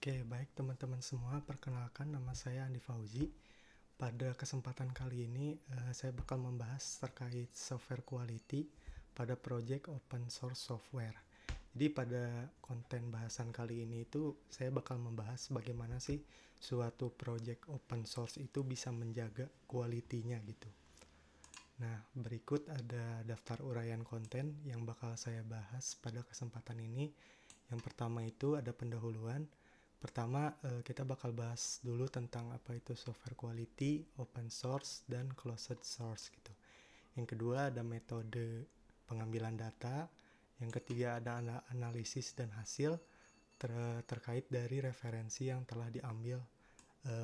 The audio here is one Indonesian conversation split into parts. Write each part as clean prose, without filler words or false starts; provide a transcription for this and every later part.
Oke, baik teman-teman semua, perkenalkan nama saya Andi Fauzi. Pada kesempatan kali ini, saya bakal membahas terkait software quality pada project open source software. Jadi pada konten bahasan kali ini itu saya bakal membahas bagaimana sih suatu project open source itu bisa menjaga quality-nya gitu. Nah, berikut ada daftar uraian konten yang bakal saya bahas pada kesempatan ini. Yang pertama itu ada pendahuluan. Pertama, kita bakal bahas dulu tentang apa itu software quality, open source, dan closed source gitu. Yang kedua ada metode pengambilan data. Yang ketiga ada analisis dan hasil terkait dari referensi yang telah diambil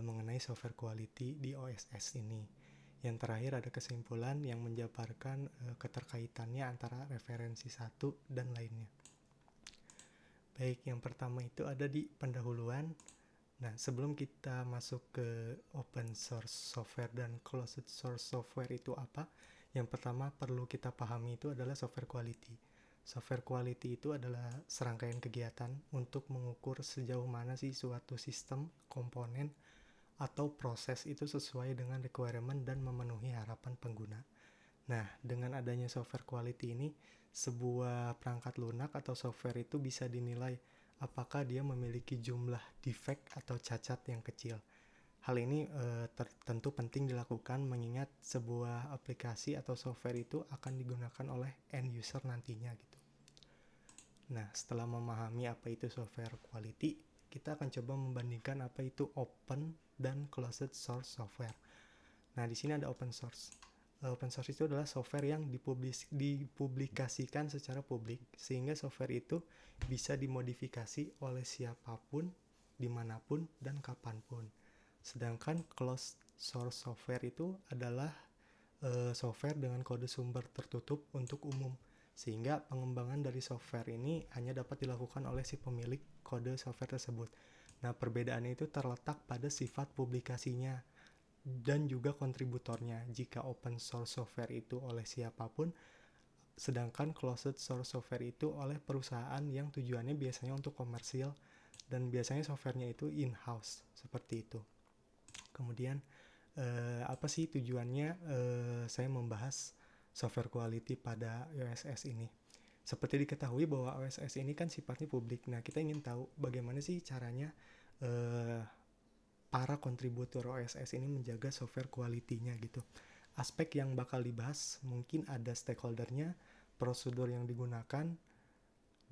mengenai software quality di OSS ini. Yang terakhir ada kesimpulan yang menjabarkan keterkaitannya antara referensi satu dan lainnya. Baik, yang pertama itu ada di pendahuluan. Nah, sebelum kita masuk ke open source software dan closed source software itu apa? Yang pertama perlu kita pahami itu adalah software quality. Software quality itu adalah serangkaian kegiatan untuk mengukur sejauh mana sih suatu sistem, komponen, atau proses itu sesuai dengan requirement dan memenuhi harapan pengguna. Nah, dengan adanya software quality ini, sebuah perangkat lunak atau software itu bisa dinilai apakah dia memiliki jumlah defect atau cacat yang kecil. Hal ini tentu penting dilakukan mengingat sebuah aplikasi atau software itu akan digunakan oleh end user nantinya gitu. Nah, setelah memahami apa itu software quality, kita akan coba membandingkan apa itu open dan closed source software. Nah, di sini ada open source. Open source itu adalah software yang dipublikasikan secara publik, sehingga software itu bisa dimodifikasi oleh siapapun, dimanapun, dan kapanpun. Sedangkan closed source software itu adalah software dengan kode sumber tertutup untuk umum, sehingga pengembangan dari software ini hanya dapat dilakukan oleh si pemilik kode software tersebut. Nah, perbedaannya itu terletak pada sifat publikasinya dan juga kontributornya. Jika open source software itu oleh siapapun, sedangkan closed source software itu oleh perusahaan yang tujuannya biasanya untuk komersil dan biasanya softwarenya itu in-house, seperti itu. Kemudian apa sih tujuannya saya membahas software quality pada OSS ini? Seperti diketahui bahwa OSS ini kan sifatnya publik. Nah, kita ingin tahu bagaimana sih caranya para kontributor OSS ini menjaga software quality-nya gitu. Aspek yang bakal dibahas mungkin ada stakeholder-nya, prosedur yang digunakan,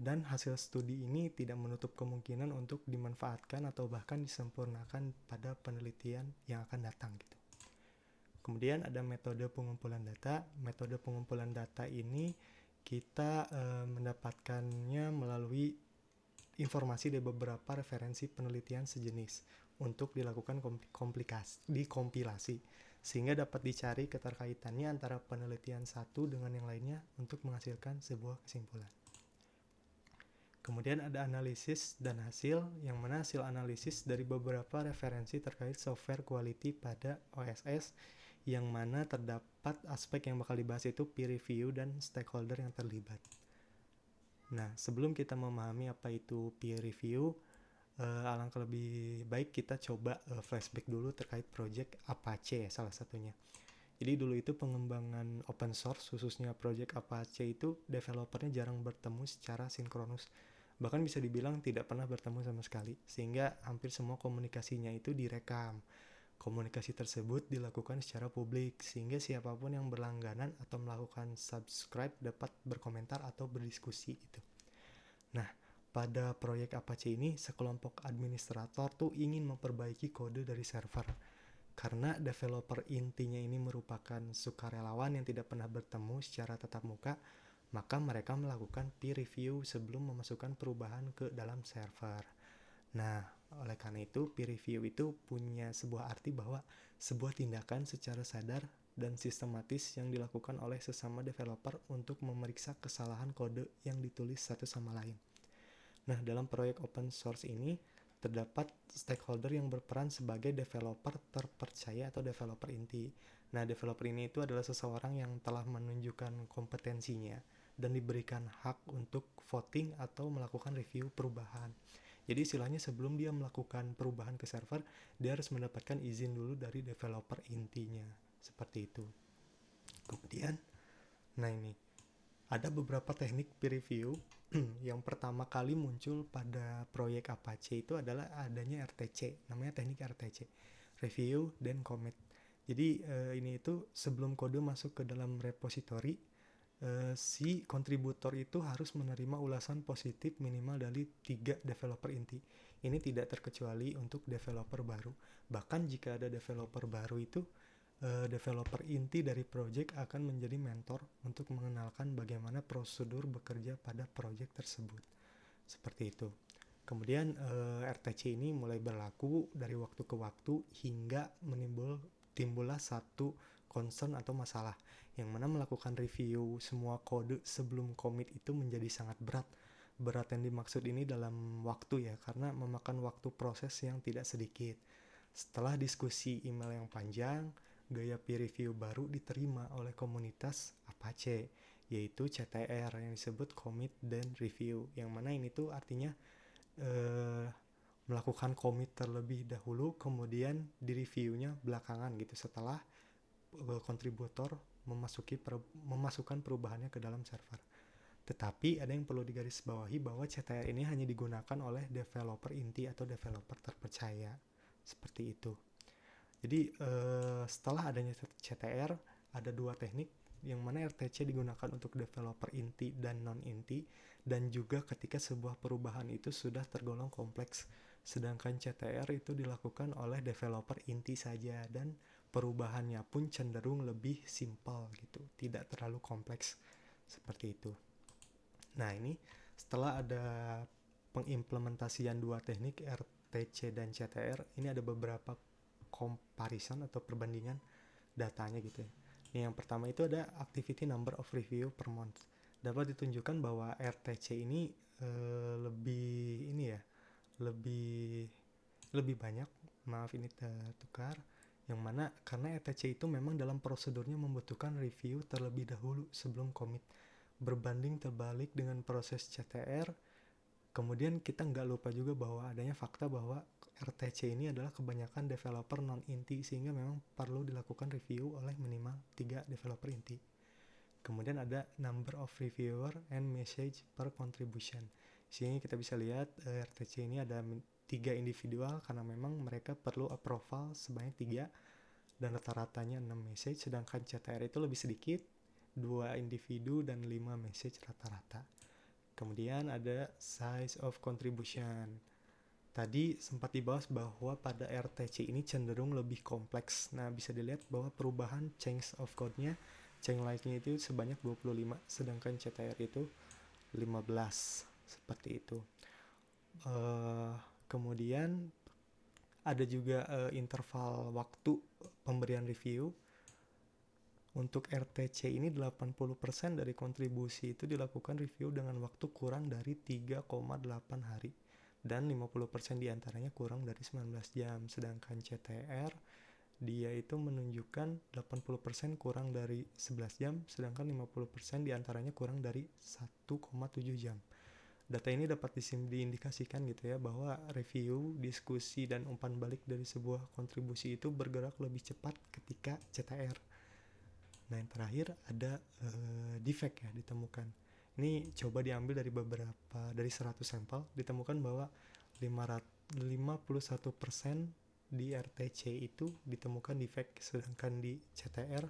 dan hasil studi ini tidak menutup kemungkinan untuk dimanfaatkan atau bahkan disempurnakan pada penelitian yang akan datang gitu. Kemudian ada metode pengumpulan data. Metode pengumpulan data ini kita mendapatkannya melalui informasi dari beberapa referensi penelitian sejenis untuk dilakukan dikompilasi, sehingga dapat dicari keterkaitannya antara penelitian satu dengan yang lainnya untuk menghasilkan sebuah kesimpulan. Kemudian ada analisis dan hasil, yang mana hasil analisis dari beberapa referensi terkait software quality pada OSS, yang mana terdapat aspek yang bakal dibahas itu peer review dan stakeholder yang terlibat. Nah, sebelum kita memahami apa itu peer review, alangkah lebih baik kita coba flashback dulu terkait project Apache salah satunya. Jadi dulu itu pengembangan open source, khususnya project Apache itu developernya jarang bertemu secara sinkronus. Bahkan bisa dibilang tidak pernah bertemu sama sekali, sehingga hampir semua komunikasinya itu direkam. Komunikasi tersebut dilakukan secara publik, sehingga siapapun yang berlangganan atau melakukan subscribe dapat berkomentar atau berdiskusi gitu. Nah, pada proyek Apache ini, sekelompok administrator tuh ingin memperbaiki kode dari server. Karena developer intinya ini merupakan sukarelawan yang tidak pernah bertemu secara tatap muka, maka mereka melakukan peer review sebelum memasukkan perubahan ke dalam server. Nah, oleh karena itu, peer review itu punya sebuah arti bahwa sebuah tindakan secara sadar dan sistematis yang dilakukan oleh sesama developer untuk memeriksa kesalahan kode yang ditulis satu sama lain. Nah, dalam proyek open source ini, terdapat stakeholder yang berperan sebagai developer terpercaya atau developer inti. Nah, developer ini itu adalah seseorang yang telah menunjukkan kompetensinya dan diberikan hak untuk voting atau melakukan review perubahan. Jadi istilahnya sebelum dia melakukan perubahan ke server, dia harus mendapatkan izin dulu dari developer intinya. Seperti itu. Kemudian, nah ini, ada beberapa teknik peer review. Yang pertama kali muncul pada proyek Apache itu adalah adanya RTC, namanya teknik RTC, Review then Commit. Jadi ini itu sebelum kode masuk ke dalam repository, si kontributor itu harus menerima ulasan positif minimal dari 3 developer inti. Ini tidak terkecuali untuk developer baru. Bahkan jika ada developer baru itu, developer inti dari project akan menjadi mentor untuk mengenalkan bagaimana prosedur bekerja pada project tersebut. Seperti itu. Kemudian RTC ini mulai berlaku dari waktu ke waktu hingga timbullah satu concern atau masalah, yang mana melakukan review semua kode sebelum commit itu menjadi sangat berat. Berat yang dimaksud ini dalam waktu ya, karena memakan waktu proses yang tidak sedikit. Setelah diskusi email yang panjang, gaya peer review baru diterima oleh komunitas Apache, yaitu CTR yang disebut Commit dan Review, yang mana ini tuh artinya melakukan commit terlebih dahulu, kemudian di reviewnya belakangan gitu setelah kontributor memasukkan perubahannya ke dalam server. Tetapi ada yang perlu digarisbawahi bahwa CTR ini hanya digunakan oleh developer inti atau developer terpercaya. Seperti itu. Jadi setelah adanya CTR, ada 2 teknik, yang mana RTC digunakan untuk developer inti dan non-inti, dan juga ketika sebuah perubahan itu sudah tergolong kompleks. Sedangkan CTR itu dilakukan oleh developer inti saja, dan perubahannya pun cenderung lebih simpel gitu, tidak terlalu kompleks. Seperti itu. Nah ini setelah ada pengimplementasian 2 teknik RTC dan CTR, ini ada beberapa comparison atau perbandingan datanya gitu ya. Yang pertama itu ada activity number of review per month. Dapat ditunjukkan bahwa RTC ini lebih banyak, maaf ini tertukar, yang mana karena RTC itu memang dalam prosedurnya membutuhkan review terlebih dahulu sebelum commit, berbanding terbalik dengan proses CTR. Kemudian kita nggak lupa juga bahwa adanya fakta bahwa RTC ini adalah kebanyakan developer non-inti, sehingga memang perlu dilakukan review oleh minimal 3 developer inti. Kemudian ada number of reviewer and message per contribution. Sehingga kita bisa lihat RTC ini ada 3 individual karena memang mereka perlu approval sebanyak 3 dan rata-ratanya 6 message, sedangkan CTR itu lebih sedikit, 2 individu dan 5 message rata-rata. Kemudian ada size of contribution. Tadi sempat dibahas bahwa pada RTC ini cenderung lebih kompleks. Nah, bisa dilihat bahwa perubahan change of code-nya, change like-nya itu sebanyak 25, sedangkan CTR itu 15. Seperti itu. Kemudian ada juga interval waktu pemberian review. Untuk RTC ini 80% dari kontribusi itu dilakukan review dengan waktu kurang dari 3,8 hari. Dan 50% diantaranya kurang dari 19 jam. Sedangkan CTR, dia itu menunjukkan 80% kurang dari 11 jam, sedangkan 50% diantaranya kurang dari 1,7 jam. Data ini dapat diindikasikan gitu ya, bahwa review, diskusi, dan umpan balik dari sebuah kontribusi itu bergerak lebih cepat ketika CTR. Nah yang terakhir ada defect ya ditemukan. Ini coba diambil dari 100 sampel, ditemukan bahwa 51% di RTC itu ditemukan defect, sedangkan di CTR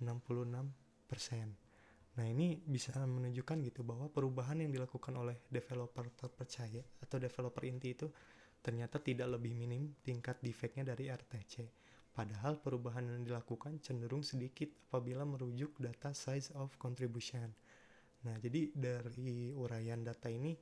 66%. Nah ini bisa menunjukkan gitu bahwa perubahan yang dilakukan oleh developer terpercaya atau developer inti itu ternyata tidak lebih minim tingkat defectnya dari RTC. Padahal perubahan yang dilakukan cenderung sedikit apabila merujuk data size of contribution. Nah, jadi dari uraian data ini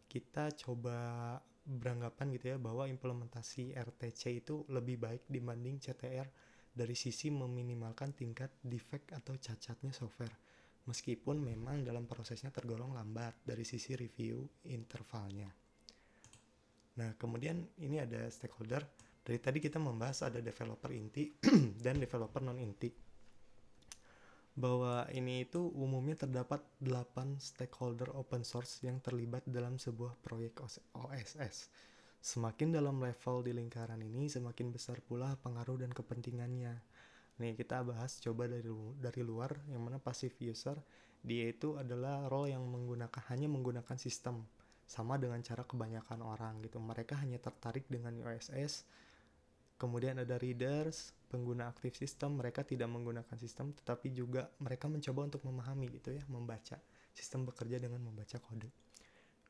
kita coba beranggapan gitu ya bahwa implementasi RTC itu lebih baik dibanding CTR dari sisi meminimalkan tingkat defect atau cacatnya software. Meskipun memang dalam prosesnya tergolong lambat dari sisi review intervalnya. Nah, kemudian ini ada stakeholder. Dari tadi kita membahas ada developer inti dan developer non-inti. bahwa ini itu umumnya terdapat 8 stakeholder open source yang terlibat dalam sebuah proyek OSS. Semakin dalam level di lingkaran ini, semakin besar pula pengaruh dan kepentingannya. Nih kita bahas coba dari luar, yang mana passive user, dia itu adalah role yang hanya menggunakan sistem, sama dengan cara kebanyakan orang gitu. Mereka hanya tertarik dengan OSS. Kemudian ada readers, pengguna aktif sistem, mereka tidak menggunakan sistem, tetapi juga mereka mencoba untuk memahami gitu ya, membaca. Sistem bekerja dengan membaca kode.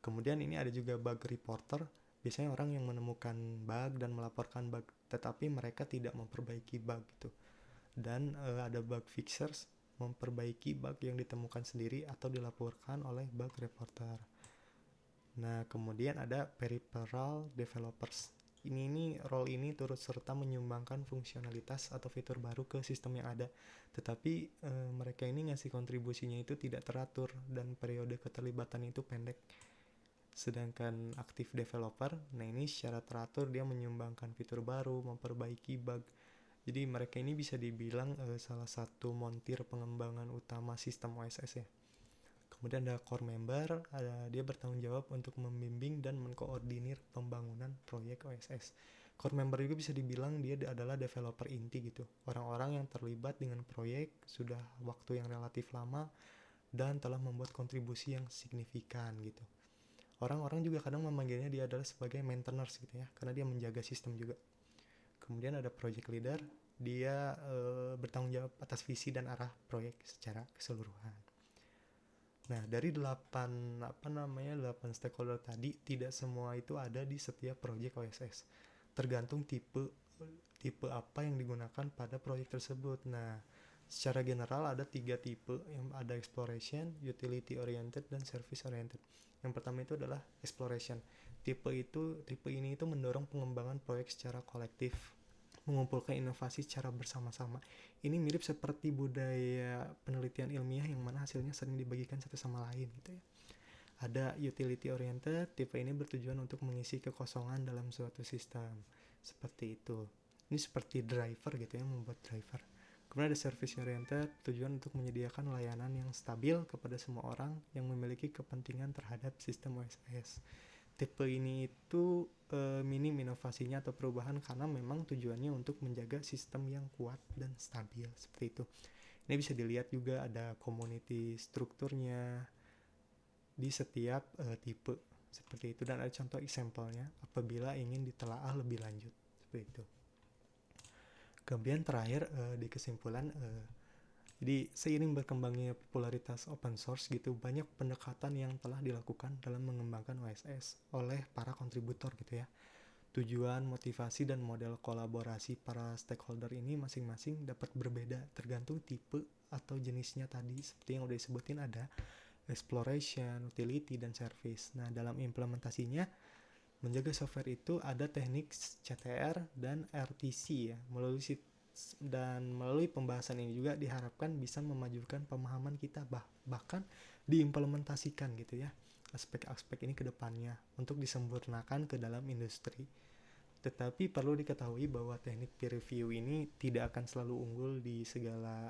Kemudian ini ada juga bug reporter, biasanya orang yang menemukan bug dan melaporkan bug, tetapi mereka tidak memperbaiki bug gitu. Dan ada bug fixers, memperbaiki bug yang ditemukan sendiri atau dilaporkan oleh bug reporter. Nah, kemudian ada peripheral developers. Ini role ini turut serta menyumbangkan fungsionalitas atau fitur baru ke sistem yang ada. Tetapi mereka ini ngasih kontribusinya itu tidak teratur dan periode keterlibatan itu pendek. Sedangkan active developer, nah ini secara teratur dia menyumbangkan fitur baru, memperbaiki bug. Jadi mereka ini bisa dibilang salah satu montir pengembangan utama sistem OSS ya. Kemudian ada core member, dia bertanggung jawab untuk membimbing dan mengkoordinir pembangunan proyek OSS. Core member juga bisa dibilang dia adalah developer inti gitu. Orang-orang yang terlibat dengan proyek sudah waktu yang relatif lama dan telah membuat kontribusi yang signifikan gitu. Orang-orang juga kadang memanggilnya dia adalah sebagai maintainers gitu ya, karena dia menjaga sistem juga. Kemudian ada project leader, dia bertanggung jawab atas visi dan arah proyek secara keseluruhan. Nah, dari 8 stakeholder tadi, tidak semua itu ada di setiap proyek OSS. Tergantung tipe apa yang digunakan pada proyek tersebut. Nah, secara general ada 3 tipe, yang ada exploration, utility oriented, dan service oriented. Yang pertama itu adalah exploration. Tipe ini itu mendorong pengembangan proyek secara kolektif, mengumpulkan inovasi secara bersama-sama. Ini mirip seperti budaya penelitian ilmiah yang mana hasilnya sering dibagikan satu sama lain gitu ya. Ada utility oriented, tipe ini bertujuan untuk mengisi kekosongan dalam suatu sistem. Seperti itu. Ini seperti driver gitu ya, membuat driver. Kemudian ada service oriented, tujuan untuk menyediakan layanan yang stabil kepada semua orang yang memiliki kepentingan terhadap sistem OSS. Tipe ini itu minim inovasinya atau perubahan karena memang tujuannya untuk menjaga sistem yang kuat dan stabil, seperti itu. Ini bisa dilihat juga ada community strukturnya di setiap tipe, seperti itu, dan ada contoh example-nya apabila ingin ditelaah lebih lanjut, seperti itu. Kemudian terakhir di kesimpulan, jadi seiring berkembangnya popularitas open source gitu, banyak pendekatan yang telah dilakukan dalam mengembangkan OSS oleh para kontributor gitu ya. Tujuan, motivasi, dan model kolaborasi para stakeholder ini masing-masing dapat berbeda tergantung tipe atau jenisnya tadi. Seperti yang udah disebutin, ada exploration, utility, dan service. Nah, dalam implementasinya, menjaga software itu ada teknik CTR dan RTC ya. Melalui pembahasan ini juga diharapkan bisa memajukan pemahaman kita, bahkan diimplementasikan gitu ya aspek-aspek ini ke depannya untuk disempurnakan ke dalam industri. Tetapi perlu diketahui bahwa teknik peer review ini tidak akan selalu unggul di segala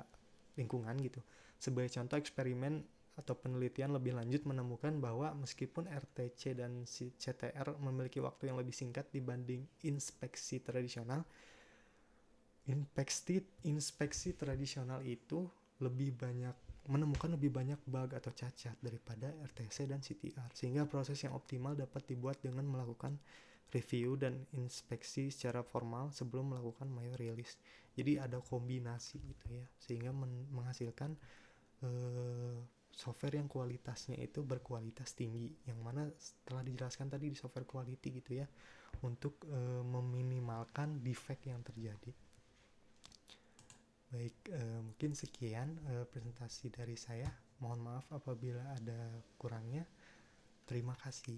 lingkungan gitu. Sebagai contoh, eksperimen atau penelitian lebih lanjut menemukan bahwa meskipun RTC dan CTR memiliki waktu yang lebih singkat dibanding inspeksi tradisional, inspeksi tradisional itu menemukan lebih banyak bug atau cacat daripada RTC dan CTR, sehingga proses yang optimal dapat dibuat dengan melakukan review dan inspeksi secara formal sebelum melakukan major release. Jadi ada kombinasi gitu ya, sehingga menghasilkan software yang kualitasnya itu berkualitas tinggi, yang mana setelah dijelaskan tadi di software quality gitu ya, untuk meminimalkan defect yang terjadi. Baik, mungkin sekian presentasi dari saya. Mohon maaf apabila ada kurangnya. Terima kasih.